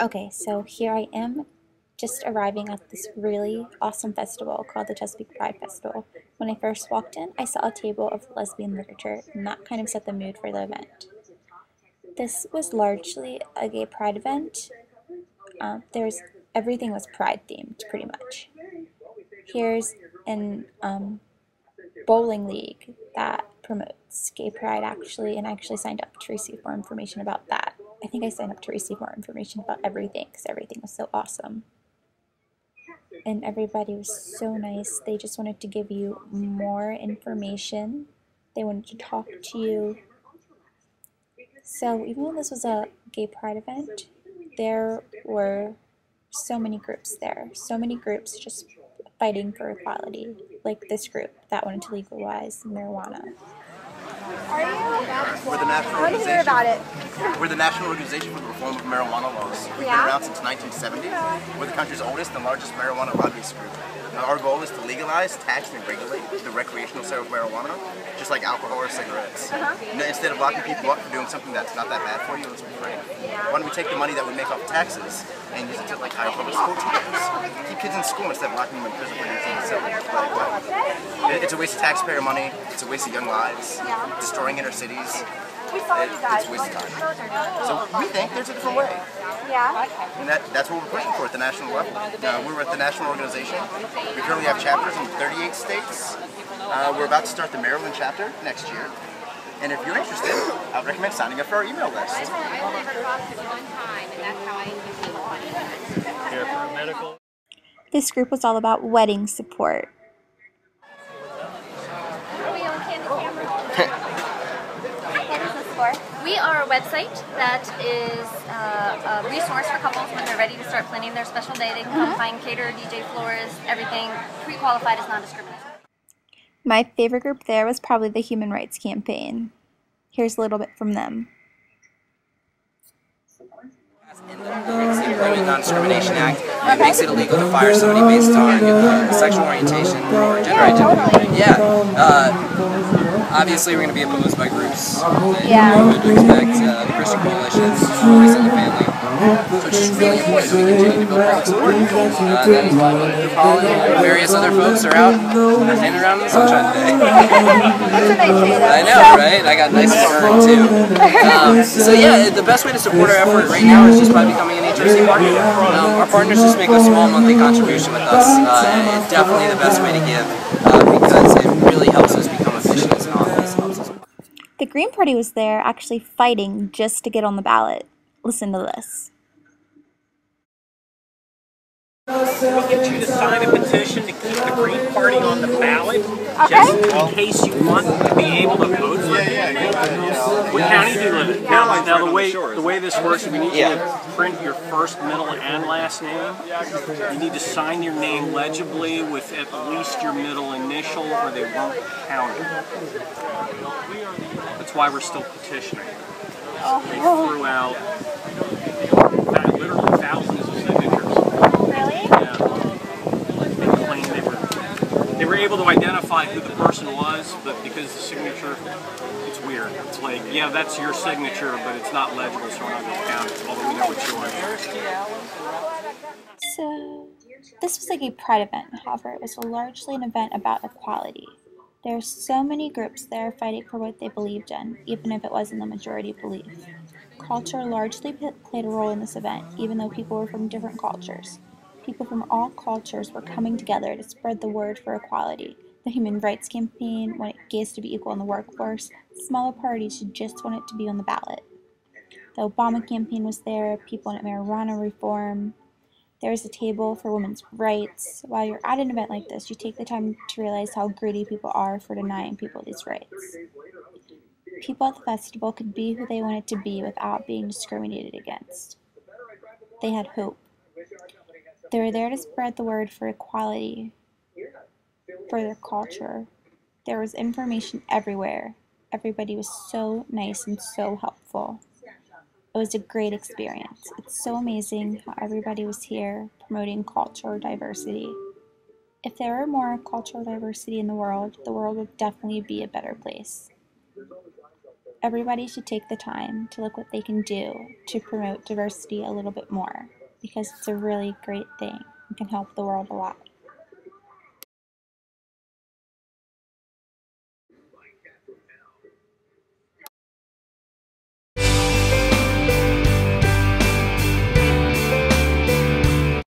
Okay, so here I am just arriving at this really awesome festival called the Chesapeake Pride Festival. When I first walked in, I saw a table of lesbian literature, and that kind of set the mood for the event. This was largely a gay pride event. Everything was pride themed, pretty much. Here's an bowling league that promotes gay pride actually, and I actually signed up to receive more information about that. I think I signed up to receive more information about everything because everything was so awesome. And everybody was so nice. They just wanted to give you more information. They wanted to talk to you. So even though this was a gay pride event, there were so many groups there. So many groups just fighting for equality. Like this group that wanted to legalize marijuana. Are you? We're the national I want to hear about it. We're the National Organization for the Reform of Marijuana Laws. We've been around since 1970. We're the country's oldest and largest marijuana lobbyist group. Our goal is to legalize, tax, and regulate the recreational sale of marijuana, just like alcohol or cigarettes. Instead of locking people up for doing something that's not that bad for you, let's be frank. Why don't we take the money that we make off taxes and use it to hire public school teachers? Keep kids in school instead of locking them in prison for doing something silly. It's a waste of taxpayer money. It's a waste of young lives. Destroying inner cities. We saw you guys. It's a waste of time. So we think there's a different way. Yeah. And that's what we're pushing for at the national level. We're at the national organization. We currently have chapters in 38 states. We're about to start the Maryland chapter next year. And if you're interested, I would recommend signing up for our email list. This group was all about wedding support. We are a website that is a resource for couples when they're ready to start planning their special day. They can come find caterer, DJ, florist, everything pre-qualified as non-discrimination. My favorite group there was probably the Human Rights Campaign. Here's a little bit from them. In the Employment Non-Discrimination Act, it makes it illegal to fire somebody based on sexual orientation or gender identity. Obviously we're going to be opposed by groups that would expect the Christian Coalition, Voice of the Family. So it's just really important that we continue to build public support. Then Paul and various other folks are out standing around in the sunshine today. I know, right? I got nice and earned too. So yeah, the best way to support our effort right now is just by becoming an HRC partner. Our partners just make a small monthly contribution with us. It's definitely the best way to give because it really helps us become efficient as an office. The Green Party was there actually fighting just to get on the ballot. Listen to this. We'll get you to sign a petition to keep the Green Party on the ballot, just in case you want to be able to vote for it. What county do you live in? Now the way this works, we need you to print your first, middle, and last name. You need to sign your name legibly with at least your middle initial, or they won't count it. That's why we're still petitioning. They threw out literally thousands of signatures. Really? Yeah. They claimed they were able to identify who the person was, but because the signature, it's weird. It's like, yeah, that's your signature, but it's not legible, so we're not going to count it, although we know it's yours. So, this was like a pride event, however, it was largely an event about equality. There are so many groups there fighting for what they believed in, even if it wasn't the majority belief. Culture largely played a role in this event, even though people were from different cultures. People from all cultures were coming together to spread the word for equality. The Human Rights Campaign wanted gays to be equal in the workforce. Smaller parties who just wanted to be on the ballot. The Obama campaign was there, people wanted marijuana reform. There was a table for women's rights. While you're at an event like this, you take the time to realize how greedy people are for denying people these rights. People at the festival could be who they wanted to be without being discriminated against. They had hope. They were there to spread the word for equality, for their culture. There was information everywhere. Everybody was so nice and so helpful. It was a great experience. It's so amazing how everybody was here promoting cultural diversity. If there were more cultural diversity in the world would definitely be a better place. everybody should take the time to look what they can do to promote diversity a little bit more, because it's a really great thing and can help the world a lot.